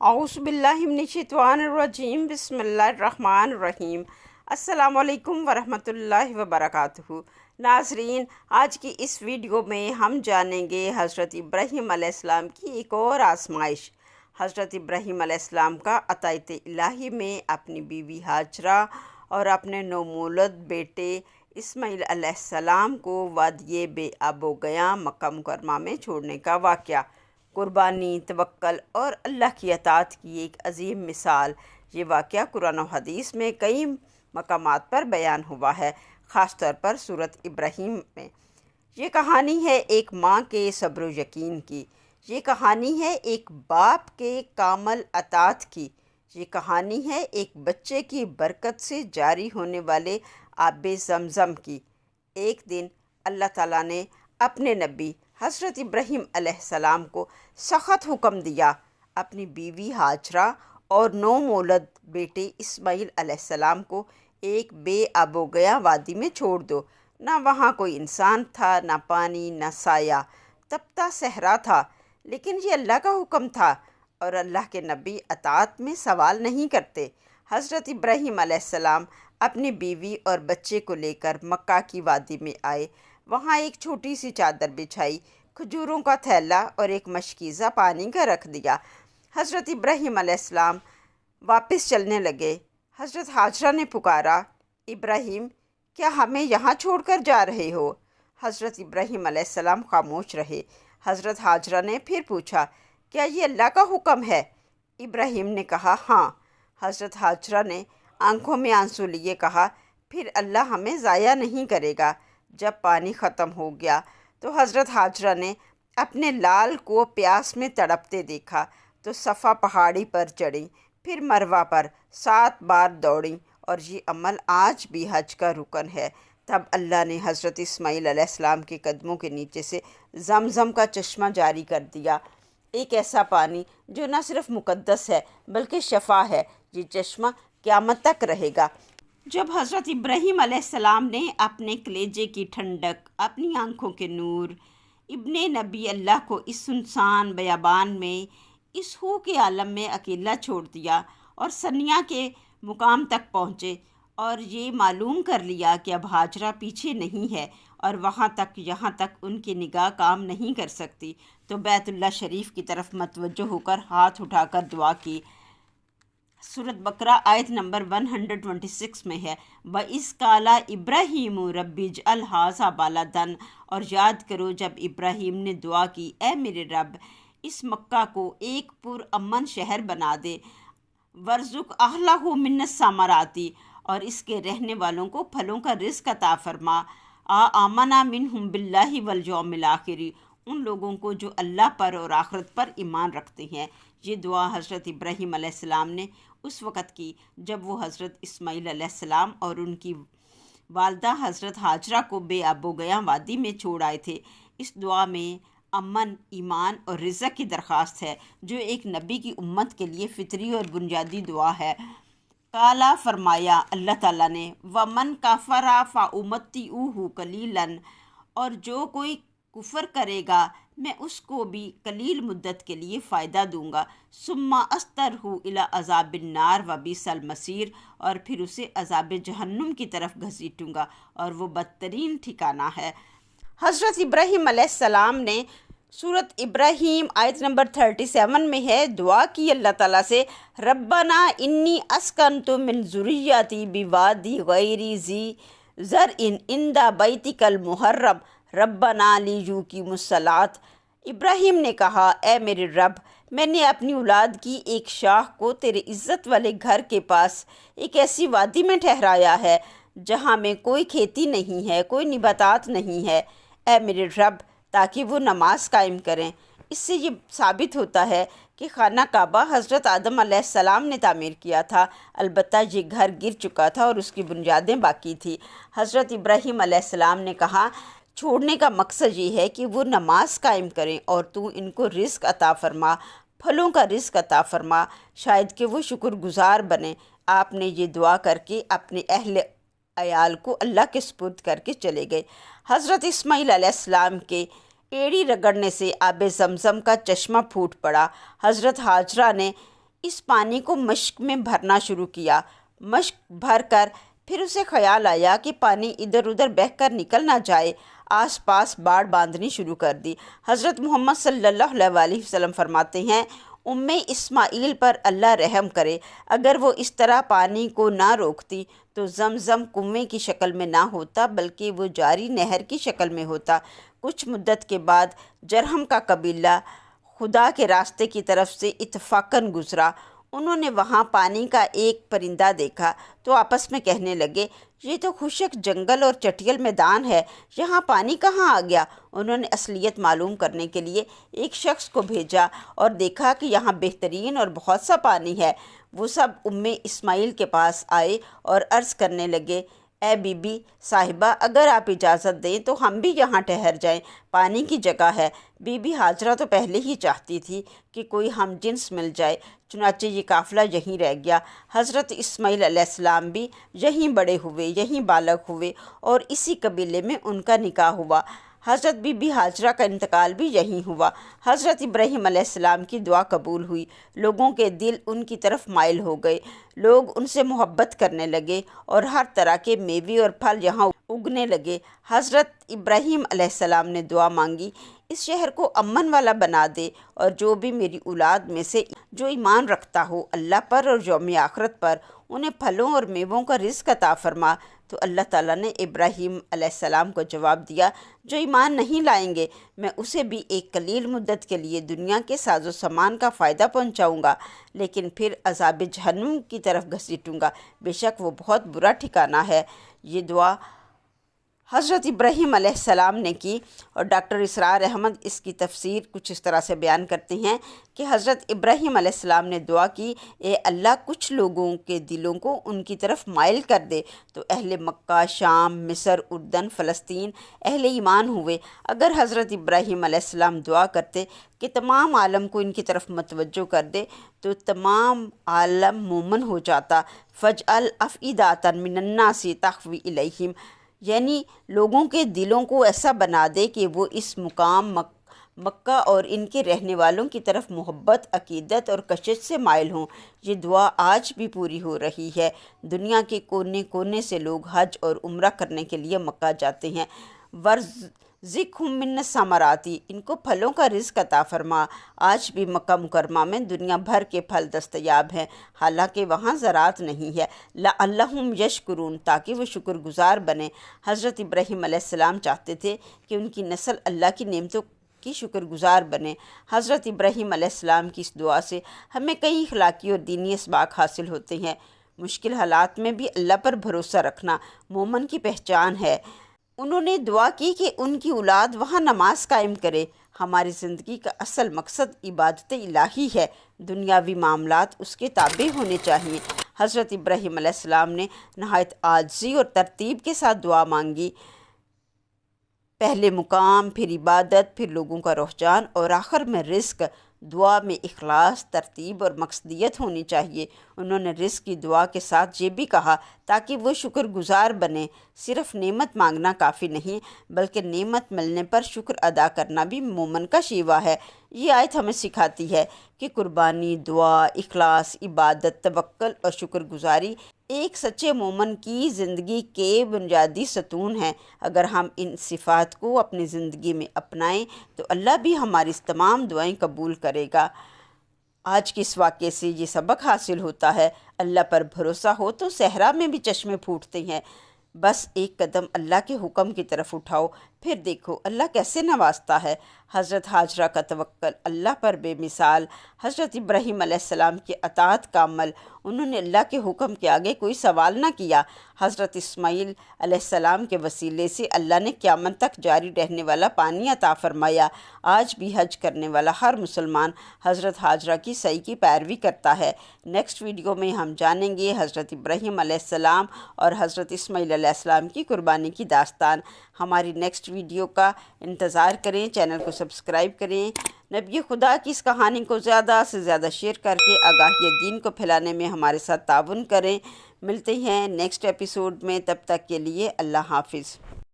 اعوذ باللہ من الشیطان الرجیم بسم اللہ الرحمن الرحیم۔ السلام علیکم ورحمۃ اللہ وبرکاتہ۔ ناظرین، آج کی اس ویڈیو میں ہم جانیں گے حضرت ابراہیم علیہ السلام کی ایک اور آزمائش۔ حضرت ابراہیم علیہ السلام کا عطیت الہی میں اپنی بیوی ہاجرہ اور اپنے نومولود بیٹے اسماعیل علیہ السلام کو وادی بے آب و گیاں مکہ مکرمہ میں چھوڑنے کا واقعہ۔ قربانی، توکل اور اللہ کی اطاعت کی ایک عظیم مثال۔ یہ واقعہ قرآن و حدیث میں کئی مقامات پر بیان ہوا ہے، خاص طور پر سورۃ ابراہیم میں۔ یہ کہانی ہے ایک ماں کے صبر و یقین کی۔ یہ کہانی ہے ایک باپ کے کامل اطاعت کی۔ یہ کہانی ہے ایک بچے کی برکت سے جاری ہونے والے آب زمزم کی۔ ایک دن اللہ تعالیٰ نے اپنے نبی حضرت ابراہیم علیہ السلام کو سخت حکم دیا، اپنی بیوی ہاجرہ اور نومولود بیٹے اسماعیل علیہ السلام کو ایک بے آب و گیاں وادی میں چھوڑ دو۔ نہ وہاں کوئی انسان تھا، نہ پانی، نہ سایہ، تپتا صحرا تھا، لیکن یہ اللہ کا حکم تھا اور اللہ کے نبی اطاعت میں سوال نہیں کرتے۔ حضرت ابراہیم علیہ السلام اپنی بیوی اور بچے کو لے کر مکہ کی وادی میں آئے۔ وہاں ایک چھوٹی سی چادر بچھائی، کھجوروں کا تھیلا اور ایک مشکیزہ پانی کا رکھ دیا۔ حضرت ابراہیم علیہ السلام واپس چلنے لگے۔ حضرت ہاجرہ نے پکارا، ابراہیم، کیا ہمیں یہاں چھوڑ کر جا رہے ہو؟ حضرت ابراہیم علیہ السلام خاموش رہے۔ حضرت ہاجرہ نے پھر پوچھا، کیا یہ اللہ کا حکم ہے؟ ابراہیم نے کہا، ہاں۔ حضرت ہاجرہ نے آنکھوں میں آنسو لیے کہا، پھر اللہ ہمیں ضائع نہیں کرے گا۔ جب پانی ختم ہو گیا تو حضرت ہاجرہ نے اپنے لال کو پیاس میں تڑپتے دیکھا تو صفا پہاڑی پر چڑھیں، پھر مروہ پر 7 بار دوڑیں، اور یہ عمل آج بھی حج کا رکن ہے۔ تب اللہ نے حضرت اسماعیل علیہ السلام کے قدموں کے نیچے سے زمزم کا چشمہ جاری کر دیا، ایک ایسا پانی جو نہ صرف مقدس ہے بلکہ شفا ہے۔ یہ چشمہ قیامت تک رہے گا۔ جب حضرت ابراہیم علیہ السلام نے اپنے کلیجے کی ٹھنڈک، اپنی آنکھوں کے نور، ابن نبی اللہ کو اس سنسان بیابان میں، اس ہو کے عالم میں اکیلا چھوڑ دیا اور ثنیا کے مقام تک پہنچے اور یہ معلوم کر لیا کہ اب ہاجرہ پیچھے نہیں ہے اور وہاں تک یہاں تک ان کی نگاہ کام نہیں کر سکتی، تو بیت اللہ شریف کی طرف متوجہ ہو کر ہاتھ اٹھا کر دعا کی۔ سورۃ بقرہ آیت نمبر 126 میں ہے، وَإِذْ قَالَ إِبْرَاهِيمُ رَبِّ اجْعَلْ هَٰذَا بَلَدًا، اور یاد کرو جب ابراہیم نے دعا کی، اے میرے رب، اس مکہ کو ایک پرامن شہر بنا دے، وَارْزُقْ أَهْلَهُ مِنَ الثَّمَرَاتِ، اور اس کے رہنے والوں کو پھلوں کا رزق عطا فرما، آمَنَ مِنْهُمْ بِاللَّهِ وَالْيَوْمِ الْآخِرِ، ان لوگوں کو جو اللہ پر اور آخرت پر ایمان رکھتے ہیں۔ یہ دعا حضرت ابراہیم علیہ السلام نے اس وقت کی جب وہ حضرت اسماعیل علیہ السلام اور ان کی والدہ حضرت ہاجرہ کو بے آب و گیاں وادی میں چھوڑ آئے تھے۔ اس دعا میں امن، ایمان اور رزق کی درخواست ہے، جو ایک نبی کی امت کے لیے فطری اور بنیادی دعا ہے۔ کالا فرمایا اللہ تعالیٰ نے، وَمَنْ كَفَرَ فَأُمَتِّعُهُ قَلِيلًا، اور جو کوئی کفر کرے گا میں اس کو بھی قلیل مدت کے لیے فائدہ دوں گا، ثم استرہ الی عذاب النار وبئس المصیر، اور پھر اسے عذاب جہنم کی طرف گھسیٹوں گا اور وہ بدترین ٹھکانہ ہے۔ حضرت ابراہیم علیہ السلام نے سورۃ ابراہیم آیت نمبر 37 میں ہے، دعا کی اللہ تعالیٰ سے، ربنا انی اسکنت من ذریتی بوادی غیر ذی زرع عند بیتک المحرم ربنا لیقیموا الصلاۃ۔ ابراہیم نے کہا، اے میرے رب، میں نے اپنی اولاد کی ایک شاخ کو تیرے عزت والے گھر کے پاس ایک ایسی وادی میں ٹھہرایا ہے جہاں میں کوئی کھیتی نہیں ہے، کوئی نباتات نہیں ہے، اے میرے رب، تاکہ وہ نماز قائم کریں۔ اس سے یہ ثابت ہوتا ہے کہ خانہ کعبہ حضرت آدم علیہ السلام نے تعمیر کیا تھا، البتہ یہ گھر گر چکا تھا اور اس کی بنیادیں باقی تھیں۔ حضرت ابراہیم علیہ السلام نے کہا، چھوڑنے کا مقصد یہ ہے کہ وہ نماز قائم کریں اور تو ان کو رزق عطا فرما، پھلوں کا رزق عطا فرما، شاید کہ وہ شکر گزار بنیں۔ آپ نے یہ دعا کر کے اپنے اہل عیال کو اللہ کے سپرد کر کے چلے گئے۔ حضرت اسماعیل علیہ السلام کے ایڑی رگڑنے سے آب زمزم کا چشمہ پھوٹ پڑا۔ حضرت ہاجرہ نے اس پانی کو مشک میں بھرنا شروع کیا۔ مشک بھر کر پھر اسے خیال آیا کہ پانی ادھر ادھر بہہ کر نکل نہ جائے، آس پاس باڑ باندھنی شروع کر دی۔ حضرت محمد صلی اللہ علیہ وسلم فرماتے ہیں، اسماعیل پر اللہ رحم کرے، اگر وہ اس طرح پانی کو نہ روکتی تو زمزم کنویں کی شکل میں نہ ہوتا بلکہ وہ جاری نہر کی شکل میں ہوتا۔ کچھ مدت کے بعد جرہم کا قبیلہ خدا کے راستے کی طرف سے اتفاقاً گزرا۔ انہوں نے وہاں پانی کا ایک پرندہ دیکھا تو آپس میں کہنے لگے، یہ تو خشک جنگل اور چٹیل میدان ہے، یہاں پانی کہاں آ گیا؟ انہوں نے اصلیت معلوم کرنے کے لیے ایک شخص کو بھیجا اور دیکھا کہ یہاں بہترین اور بہت سا پانی ہے۔ وہ سب اسماعیل کے پاس آئے اور عرض کرنے لگے، اے بی بی صاحبہ، اگر آپ اجازت دیں تو ہم بھی یہاں ٹھہر جائیں، پانی کی جگہ ہے۔ بی بی ہاجرہ تو پہلے ہی چاہتی تھی کہ کوئی ہم جنس مل جائے، چنانچہ یہ قافلہ یہیں رہ گیا۔ حضرت اسماعیل علیہ السلام بھی یہیں بڑے ہوئے، یہیں بالغ ہوئے اور اسی قبیلے میں ان کا نکاح ہوا۔ حضرت بی بی ہاجرہ کا انتقال بھی یہیں ہوا۔ حضرت ابراہیم علیہ السلام کی دعا قبول ہوئی، لوگوں کے دل ان کی طرف مائل ہو گئے، لوگ ان سے محبت کرنے لگے اور ہر طرح کے میوے اور پھل یہاں اگنے لگے۔ حضرت ابراہیم علیہ السلام نے دعا مانگی، اس شہر کو امن والا بنا دے اور جو بھی میری اولاد میں سے جو ایمان رکھتا ہو اللہ پر اور یوم آخرت پر، انہیں پھلوں اور میووں کا رزق عطا فرما۔ تو اللہ تعالیٰ نے ابراہیم علیہ السلام کو جواب دیا، جو ایمان نہیں لائیں گے میں اسے بھی ایک قلیل مدت کے لیے دنیا کے ساز و سامان کا فائدہ پہنچاؤں گا، لیکن پھر عذاب جہنم کی طرف گھسیٹوں گا، بے شک وہ بہت برا ٹھکانہ ہے۔ یہ دعا حضرت ابراہیم علیہ السلام نے کی، اور ڈاکٹر اسرار احمد اس کی تفسیر کچھ اس طرح سے بیان کرتے ہیں کہ حضرت ابراہیم علیہ السلام نے دعا کی، اے اللہ کچھ لوگوں کے دلوں کو ان کی طرف مائل کر دے، تو اہل مکہ، شام، مصر، اردن، فلسطین اہل ایمان ہوئے۔ اگر حضرت ابراہیم علیہ السلام دعا کرتے کہ تمام عالم کو ان کی طرف متوجہ کر دے تو تمام عالم مومن ہو جاتا۔ فَاجْعَلْ أَفْئِدَةً مِّنَ النَّاسِ تَهْوِي إِلَيْهِمْ، یعنی لوگوں کے دلوں کو ایسا بنا دے کہ وہ اس مقام مکہ اور ان کے رہنے والوں کی طرف محبت، عقیدت اور کشش سے مائل ہوں۔ یہ دعا آج بھی پوری ہو رہی ہے۔ دنیا کے کونے کونے سے لوگ حج اور عمرہ کرنے کے لیے مکہ جاتے ہیں۔ وَارْزِقْهُم مِّنَ الثَّمَرَاتِ، ان کو پھلوں کا رزق عطا فرما۔ آج بھی مکہ مکرمہ میں دنیا بھر کے پھل دستیاب ہیں، حالانکہ وہاں زراعت نہیں ہے۔ لَعَلَّهُمْ يَشْكُرُونَ، تاکہ وہ شکر گزار بنیں۔ حضرت ابراہیم علیہ السلام چاہتے تھے کہ ان کی نسل اللہ کی نعمتوں کی شکر گزار بنے۔ حضرت ابراہیم علیہ السلام کی اس دعا سے ہمیں کئی اخلاقی اور دینی اسباق حاصل ہوتے ہیں۔ مشکل حالات میں بھی اللہ پر بھروسہ رکھنا مومن کی پہچان ہے۔ انہوں نے دعا کی کہ ان کی اولاد وہاں نماز قائم کرے۔ ہماری زندگی کا اصل مقصد عبادت الہی ہے، دنیاوی معاملات اس کے تابع ہونے چاہیے۔ حضرت ابراہیم علیہ السلام نے نہایت عاجزی اور ترتیب کے ساتھ دعا مانگی، پہلے مقام، پھر عبادت، پھر لوگوں کا رجحان اور آخر میں رزق۔ دعا میں اخلاص، ترتیب اور مقصدیت ہونی چاہیے۔ انہوں نے رزق کی دعا کے ساتھ یہ بھی کہا تاکہ وہ شکر گزار بنے۔ صرف نعمت مانگنا کافی نہیں بلکہ نعمت ملنے پر شکر ادا کرنا بھی مومن کا شیوا ہے۔ یہ آیت ہمیں سکھاتی ہے کہ قربانی، دعا، اخلاص، عبادت، توکل اور شکر گزاری ایک سچے مومن کی زندگی کے بنیادی ستون ہیں۔ اگر ہم ان صفات کو اپنی زندگی میں اپنائیں تو اللہ بھی ہماری تمام دعائیں قبول کرے گا۔ آج کے اس واقعے سے یہ سبق حاصل ہوتا ہے، اللہ پر بھروسہ ہو تو صحرا میں بھی چشمے پھوٹتے ہیں۔ بس ایک قدم اللہ کے حکم کی طرف اٹھاؤ، پھر دیکھو اللہ کیسے نوازتا ہے۔ حضرت ہاجرہ کا توکل اللہ پر بے مثال، حضرت ابراہیم علیہ السلام کی اطاعت کا عمل، انہوں نے اللہ کے حکم کے آگے کوئی سوال نہ کیا۔ حضرت اسماعیل علیہ السلام کے وسیلے سے اللہ نے قیامت تک جاری رہنے والا پانی عطا فرمایا۔ آج بھی حج کرنے والا ہر مسلمان حضرت ہاجرہ کی صحیح کی پیروی کرتا ہے۔ نیکسٹ ویڈیو میں ہم جانیں گے حضرت ابراہیم علیہ السلام اور حضرت اسماعیل علیہ السلام کی قربانی کی داستان۔ ہماری نیکسٹ ویڈیو کا انتظار کریں، چینل کو سبسکرائب کریں، نبی خدا کی اس کہانی کو زیادہ سے زیادہ شیئر کر کے آگاہی دین کو پھیلانے میں ہمارے ساتھ تعاون کریں۔ ملتے ہیں نیکسٹ ایپیسوڈ میں، تب تک کے لیے اللہ حافظ۔